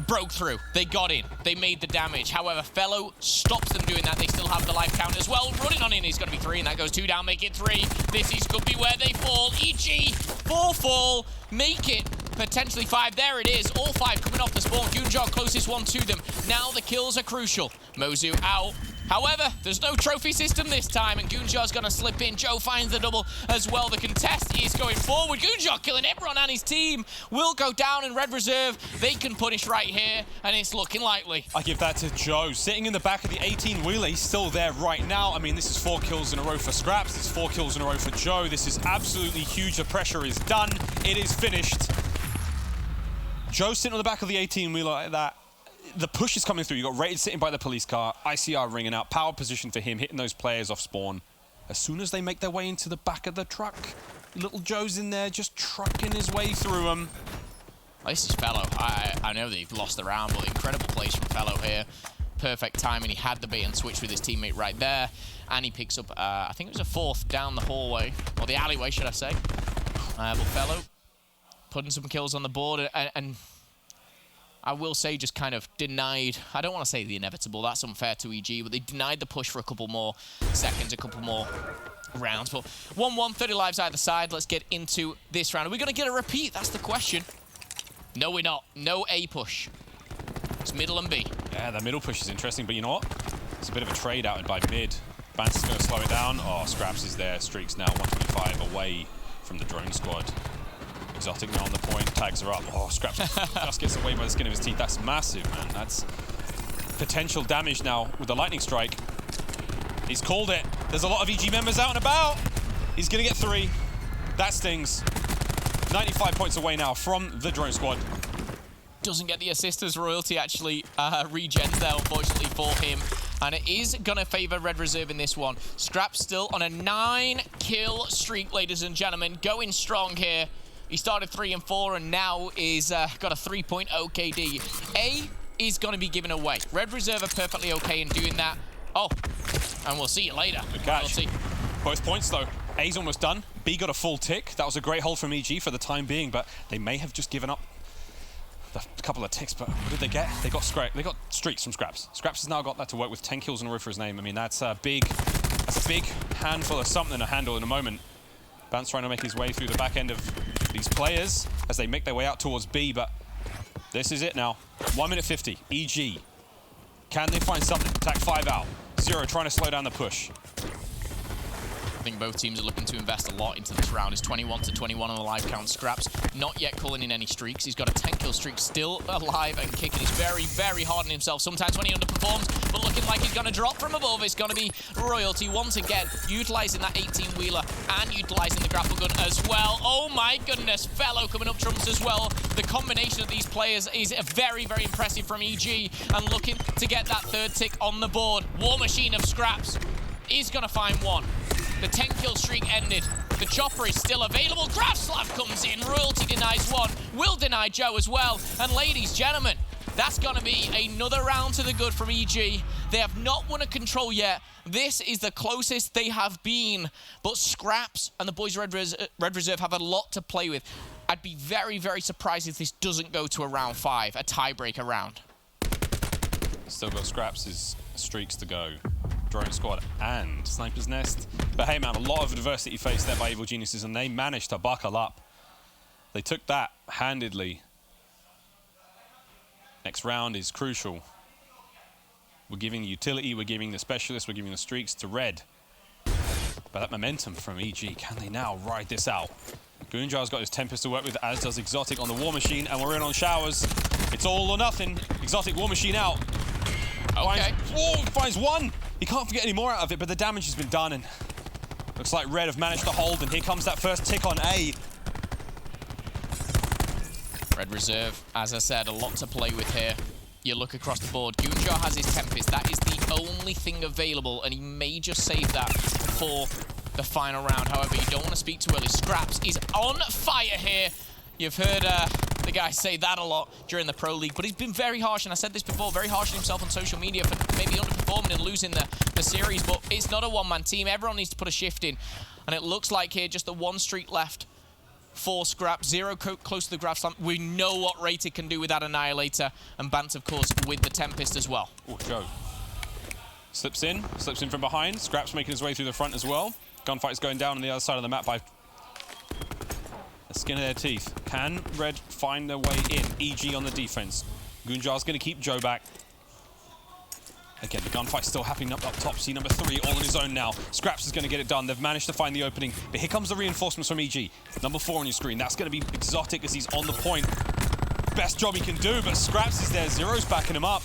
broke through. They got in. They made the damage. However, fellow stops them doing that. They still have the life count as well. Running on in, he's going to be 3, and that goes 2 down, make it 3. This is could be where they fall. EG, 4 fall, make it potentially 5. There it is. All 5 coming off the spawn. Gunjar closest one to them. Now the kills are crucial. Mozu out. However, there's no trophy system this time, and Goonjar's going to slip in. Joe finds the double as well. The contest is going forward. Goonjar killing everyone, and his team will go down in Red Reserve. They can punish right here, and it's looking likely. I give that to Joe. Sitting in the back of the 18-wheeler, he's still there right now. I mean, this is 4 kills in a row for Skrapz. It's 4 kills in a row for Joe. This is absolutely huge. The pressure is done. It is finished. Joe sitting on the back of the 18-wheeler like that. The push is coming through. You got Rated sitting by the police car. ICR ringing out. Power position for him, hitting those players off spawn. As soon as they make their way into the back of the truck, little Joe's in there just trucking his way through them. This is Fellow. I know they've lost the round, but incredible plays from Fellow here. Perfect timing. He had the bait and switch with his teammate right there. And he picks up, I think it was a 4th down the hallway. Or the alleyway, should I say. But Fellow putting some kills on the board. And I will say just kind of denied, I don't want to say the inevitable, that's unfair to EG, but they denied the push for a couple more seconds, a couple more rounds. But 1-1, 30 lives either side. Let's get into this round. Are we going to get a repeat? That's the question. No, we're not. No A push. It's middle and B. Yeah, the middle push is interesting, but you know what? It's a bit of a trade out by mid. Bance is going to slow it down. Oh, Skrapz is there. Streaks now 125 away from the drone squad. Exotic now on the point, tags her up. Oh, Skrapz just gets away by the skin of his teeth. That's massive, man. That's potential damage now with the lightning strike. He's called it. There's a lot of EG members out and about. He's going to get 3. That stings. 95 points away now from the drone squad. Doesn't get the assist as Royalty actually regens there, unfortunately, for him. And it is going to favor Red Reserve in this one. Skrapz still on a 9-kill streak, ladies and gentlemen. Going strong here. He started 3 and 4 and now is got a 3.0 KD. A is going to be given away. Red Reserve are perfectly okay in doing that. Oh, and we'll see you later. Good catch. Both points, though. A's almost done. B got a full tick. That was a great hold from EG for the time being, but they may have just given up a couple of ticks. But what did they get? They got streaks from Skrapz. Skrapz has now got that to work with. 10 kills in a row for his name. I mean, that's a big handful of something to handle in a moment. Bance trying to make his way through the back end of these players as they make their way out towards B, but this is it now. 1 minute 50. EG. Can they find something? Attack 5 out. Zero trying to slow down the push. I think both teams are looking to invest a lot into this round. It's 21-21 on the live count. Skrapz not yet calling in any streaks. He's got a 10-kill streak, still alive and kicking. He's very, very hard on himself. Sometimes when he underperforms, but looking like he's going to drop from above. It's going to be Royalty once again, utilizing that 18-wheeler and utilizing the grapple gun as well. Oh my goodness, Fellow coming up trumps as well. The combination of these players is very, very impressive from EG and looking to get that 3rd tick on the board. War Machine of Skrapz is going to find 1. The 10-kill streak ended. The chopper is still available. Grafslav comes in. Royalty denies 1. Will deny Joe as well. And ladies, gentlemen, that's going to be another round to the good from EG. They have not won a control yet. This is the closest they have been. But Skrapz and the boys Red Reserve have a lot to play with. I'd be very, very surprised if this doesn't go to a round 5, a tiebreaker round. Still got Skrapz' streaks to go. Drone squad and Sniper's Nest. But hey man, a lot of adversity faced there by Evil Geniuses and they managed to buckle up. They took that handedly. Next round is crucial. We're giving the utility, we're giving the specialist, we're giving the streaks to Red. But that momentum from EG, can they now ride this out? Goonjar's got his Tempest to work with, as does Exotic on the War Machine, and we're in on Showers. It's all or nothing. Exotic War Machine out. Okay. Finds 1. He can't get any more out of it, but the damage has been done, and looks like Red have managed to hold, and here comes that first tick on A. Red Reserve, as I said, a lot to play with here. You look across the board. Goonjar has his Tempest. That is the only thing available, and he may just save that for the final round. However, you don't want to speak too early. Skrapz is on fire here. You've heard the guy say that a lot during the Pro League, but he's been very harsh, and I said this before, very harsh on himself on social media for maybe underperforming and losing the series, but it's not a one-man team. Everyone needs to put a shift in, and it looks like here just the 1 streak left for Skrapz. 0 close to the graph slam. We know what Rated can do with that Annihilator, and Bance, of course, with the Tempest as well. Oh, Joe. Slips in from behind. Skrapz making his way through the front as well. Gunfight's going down on the other side of the map by the skin of their teeth. Can Red find their way in? EG on the defense. Goonjar's going to keep Joe back. Again, the gunfight's still happening up top. See number 3 all on his own now. Scraps is going to get it done. They've managed to find the opening. But here comes the reinforcements from EG. Number 4 on your screen. That's going to be Exotic as he's on the point. Best job he can do, but Scraps is there. Zero's backing him up.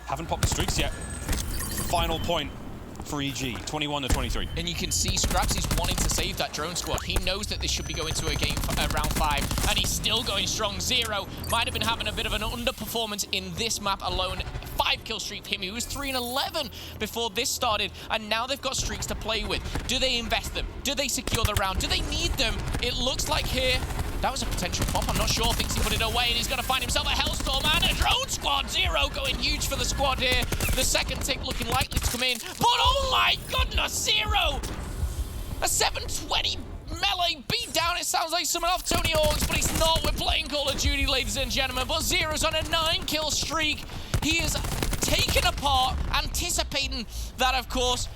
Haven't popped the streaks yet. Final point for EG, 21-23. And you can see Scraps is wanting to save that drone squad. He knows that this should be going to a game round 5, and he's still going strong. Zero might have been having a bit of an underperformance in this map alone. 5-kill streak for him. He was 3-11 before this started, and now they've got streaks to play with. Do they invest them? Do they secure the round? Do they need them? It looks like here that was a potential pop. I'm not sure. Thinks he put it away, and he's going to find himself a Hellstorm and a drone squad. Zero going huge for the squad here. The second tick looking likely to come in, but oh my goodness, Zero! A 720 melee beat down. It sounds like someone off Tony Hawk's, but he's not. We're playing Call of Duty, ladies and gentlemen. But Zero's on a 9-kill streak. He is taken apart, anticipating that, of course,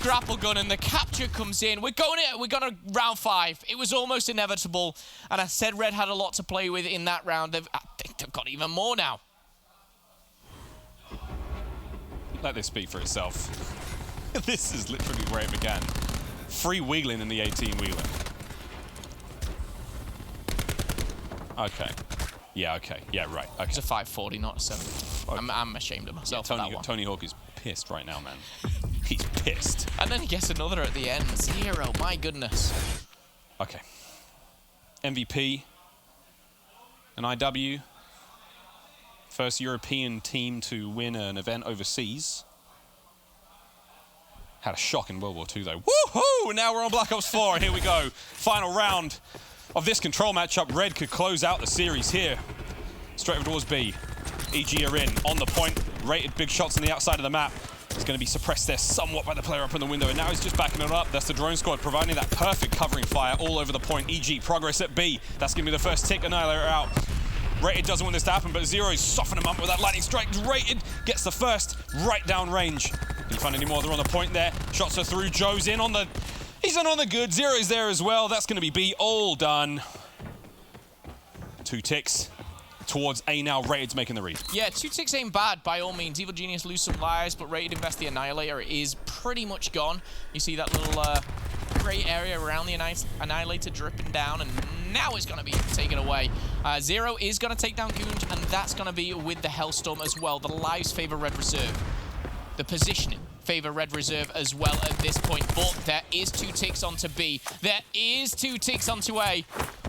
grapple gun, and the capture comes in. We're going to round 5. It was almost inevitable, and I said Red had a lot to play with in that round. I think they've got even more now. Let this speak for itself. This is literally where it began. Freewheeling in the 18-wheeler. Okay. Yeah, okay. Yeah, right. Okay. It's a 540, not a 7. Okay. I'm ashamed of myself for that one. Tony Hawk is pissed right now, man. He's pissed. And then he gets another at the end. Zero, my goodness. Okay. MVP. An IW. First European team to win an event overseas. Had a shock in World War II, though. Woohoo! Now we're on Black Ops 4, and here we go. Final round of this control matchup. Red could close out the series here. Straight over towards B. EG are in, on the point. Rated big shots on the outside of the map. He's going to be suppressed there somewhat by the player up in the window, and now he's just backing it up. That's the drone squad providing that perfect covering fire all over the point. EG progress at B. That's going to be the first tick. Annihilator out. Rated doesn't want this to happen, but Zero's soften him up with that lightning strike. Rated gets the first right down range. Can you find any more? They're on the point there. Shots are through. Joe's in on the... He's in on the good. Zero's there as well. That's going to be B. All done. 2 ticks towards A now. Rated's making the read. Yeah, 2 ticks ain't bad by all means. Evil Genius lose some lives, but Rated invest the Annihilator is pretty much gone. You see that little grey area around the Annihilator dripping down, and now it's going to be taken away. Zero is going to take down Goonj, and that's going to be with the Hellstorm as well. The lives favor Red Reserve. The positioning favor Red Reserve as well at this point, but there is 2 ticks onto B. There is 2 ticks onto A.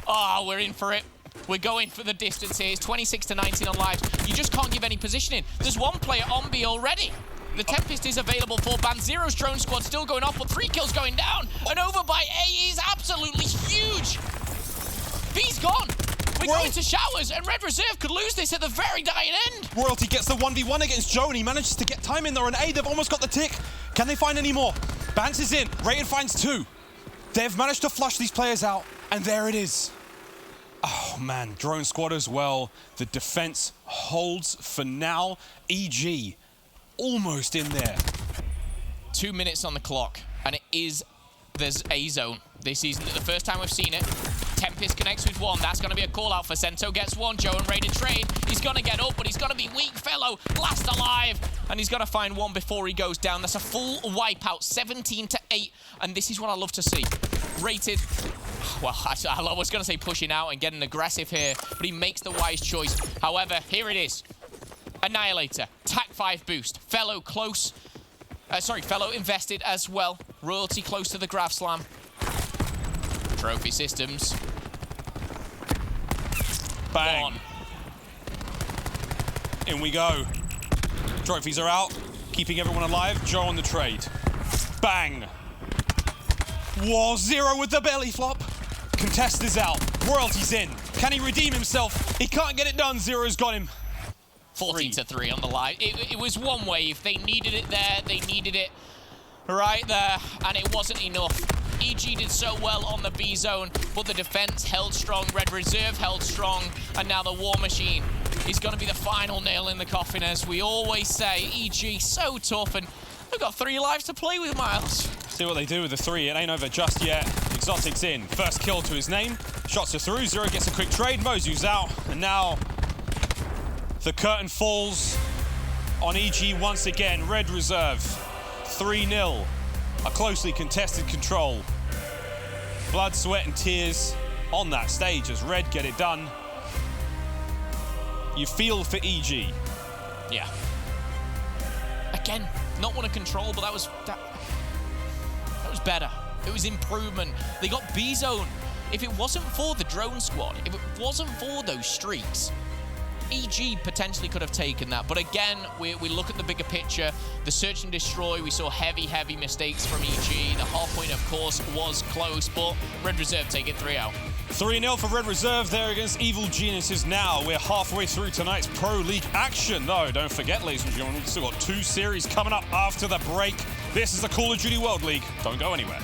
Oh, we're in for it. We're going for the distance here. It's 26-19 on lives. You just can't give any positioning. There's 1 player on B already. The Tempest is available for ban. Zero's drone squad still going off, but 3 kills going down. And over by A is absolutely huge. B's gone. We're going to showers, and Red Reserve could lose this at the very dying end. Royalty gets the 1v1 against Joe, and he manages to get time in there on A. They've almost got the tick. Can they find any more? Bance is in. Rated finds 2. They've managed to flush these players out, and there it is. Oh, man. Drone squad as well. The defense holds for now. EG almost in there. 2 minutes on the clock, and there's A zone this season. The first time we've seen it. Tempest connects with 1. That's going to be a call out for Sento. Gets 1. Joe and Rated trade. He's going to get up, but he's going to be weak. Fellow last alive, and he's got to find 1 before he goes down. That's a full wipeout, 17-8, and this is what I love to see. Rated, well, I was going to say pushing out and getting aggressive here, but he makes the wise choice. However, here it is. Annihilator, TAC 5 boost. Fellow close. Fellow invested as well. Royalty close to the Grav Slam. Trophy systems. Bang. 1. In we go. Trophies are out, keeping everyone alive. Joe on the trade. Bang. Whoa, Zero with the belly flop. Contest is out. Royalty's in. Can he redeem himself? He can't get it done. Zero's got him. 14-3 on the live. It was 1 wave. They needed it there. They needed it right there, and it wasn't enough. EG did so well on the B zone, but the defense held strong. Red Reserve held strong, and now the War Machine is going to be the final nail in the coffin, as we always say. EG so tough, and we've got 3 lives to play with, Miles. See what they do with the 3. It ain't over just yet. Exotic's in. First kill to his name. Shots are through. Zero gets a quick trade. Mozu's out, and now the curtain falls on EG once again. Red Reserve, 3-0. A closely contested control. Blood, sweat, and tears on that stage as Red get it done. You feel for EG. Yeah. Again, not want to control, but that was better. It was improvement. They got B-Zone. If it wasn't for the drone squad, if it wasn't for those streaks, EG potentially could have taken that. But again, we look at the bigger picture. The search and destroy, we saw heavy mistakes from EG. The hard point, of course, was close, but Red Reserve take it 3-0. 3-0 for Red Reserve there against Evil Geniuses now. We're halfway through tonight's Pro League action. No, don't forget, ladies and gentlemen, we've still got 2 series coming up after the break. This is the Call of Duty World League. Don't go anywhere.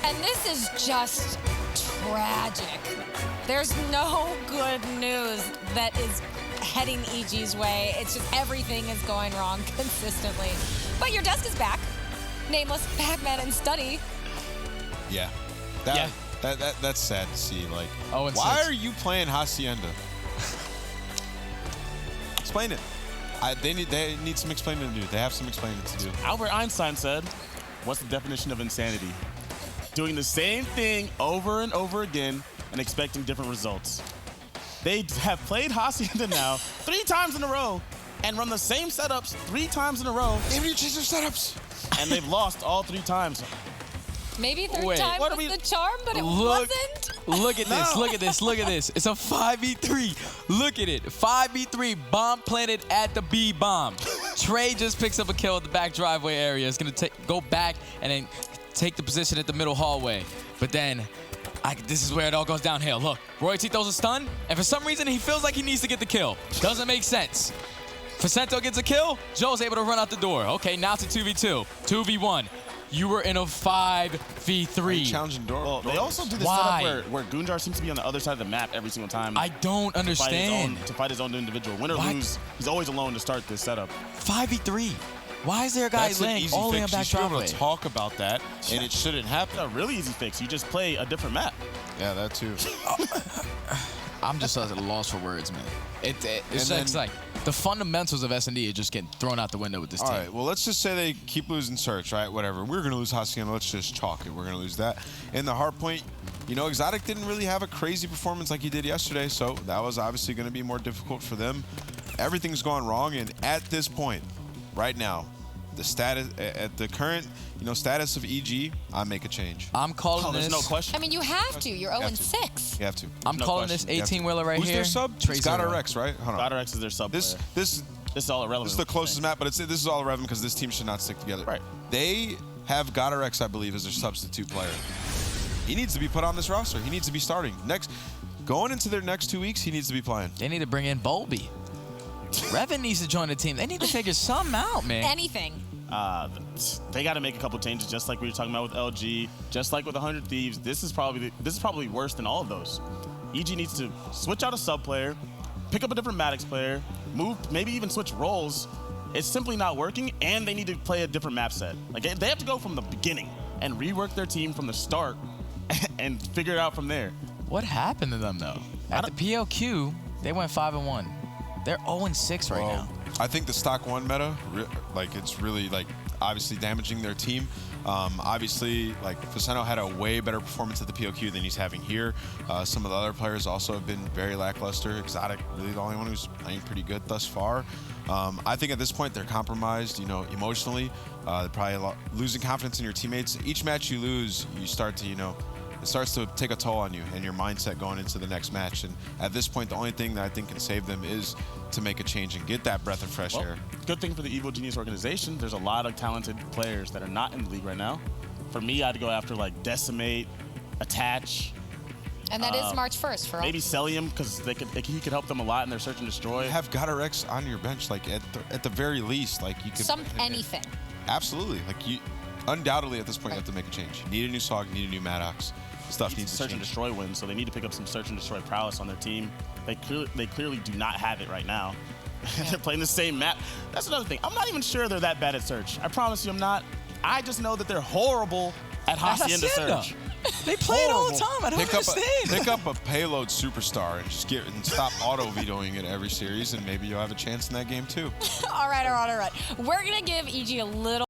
And this is just tragic. There's no good news that is heading EG's way. It's just everything is going wrong consistently. But your desk is back. Nameless, Pac-Man, and Study. Yeah. That's sad to see. Like, Oh, why are you playing Hacienda? Explain it. They need some explaining to do. They have some explaining to do. Albert Einstein said, what's the definition of insanity? Doing the same thing over and over again and expecting different results. They have played Hacienda now 3 times in a row and run the same setups 3 times in a row. They need to change their setups. And they've lost all 3 times. Maybe third Wait, time what was are we- the charm, but it wasn't. Look at this, look at this, look at this. It's a 5v3. Look at it. 5v3, bomb planted at the B bomb. Trey just picks up a kill at the back driveway area. It's going to go back and then take the position at the middle hallway. But then, this is where it all goes downhill. Look, Royalty throws a stun, and for some reason, he feels like he needs to get the kill. Doesn't make sense. Facento gets a kill, Joe's able to run out the door. Okay, now it's a 2v2, 2v1. You were in a 5v3. Challenging door. Well, they also do this Why? setup where Goonjar seems to be on the other side of the map every single time. I don't understand. To fight his own individual. Win or What? lose, he's always alone to start this setup. 5v3. Why is there a guy That's an laying easy all the way on fix. You back should be able driveway? to talk about that, and it shouldn't happen. A really easy fix. You just play a different map. Yeah, that too. I'm just at a loss for words, man. It's And just like the fundamentals of S&D are just getting thrown out the window with this All team. right, well, let's just say they keep losing Search, right? Whatever. We're going to lose Hacienda. Let's just chalk it. We're going to lose that. In the hard point, you know, Exotic didn't really have a crazy performance like he did yesterday, so that was obviously going to be more difficult for them. Everything's gone wrong, and at this point, right now, the status at the current, status of EG, I make a change. I'm calling this. There's no question. I mean, you have to. You're have to. 0-6. You have to. I'm No calling question. this 18-wheeler right Who's here. their sub? Trey It's God Zero. RX, right? Hold on. GodRx is their sub This player. this This is all irrelevant. This is the closest map, but this is all irrelevant because this team should not stick together. Right. They have GodRx, I believe, as their substitute player. He needs to be put on this roster. He needs to be starting. Going into their next 2 weeks, he needs to be playing. They need to bring in Bolby. Revan needs to join the team. They need to figure something out, man. Anything. They got to make a couple changes, just like we were talking about with LG, just like with 100 Thieves. This is probably worse than all of those. EG needs to switch out a sub player, pick up a different Maddox player, move, maybe even switch roles. It's simply not working, and they need to play a different map set. Like they have to go from the beginning and rework their team from the start and figure it out from there. What happened to them, though? At the PLQ, they went 5-1. They're 0-6 right now. I think the stock one meta, it's really obviously damaging their team. Obviously, Faceno had a way better performance at the PLQ than he's having here. Some of the other players also have been very lackluster. Exotic, really the only one who's playing pretty good thus far. I think at this point they're compromised, emotionally. They're probably losing confidence in your teammates. Each match you lose, you start to, it starts to take a toll on you and your mindset going into the next match. And at this point, the only thing that I think can save them is to make a change and get that breath of fresh air. Good thing for the Evil Genius organization, there's a lot of talented players that are not in the league right now. For me, I'd go after Decimate, Attach. And that is March 1st for all. Maybe Celium, because he could help them a lot in their search and destroy. You have GodRx on your bench, at the very least, you could anything. Absolutely, undoubtedly at this point you have to make a change. You need a new SOG, you need a new Maddox. Stuff needs to search and change. destroy wins, so they need to pick up some search and destroy prowess on their team. They clearly do not have it right now. They're playing the same map. That's another thing. I'm not even sure they're that bad at search. I promise you I'm not. I just know that they're horrible at Hacienda search. They play it all the time. I don't understand. Pick up a payload superstar and just stop auto vetoing it every series, and maybe you'll have a chance in that game too. All right. We're going to give EG a little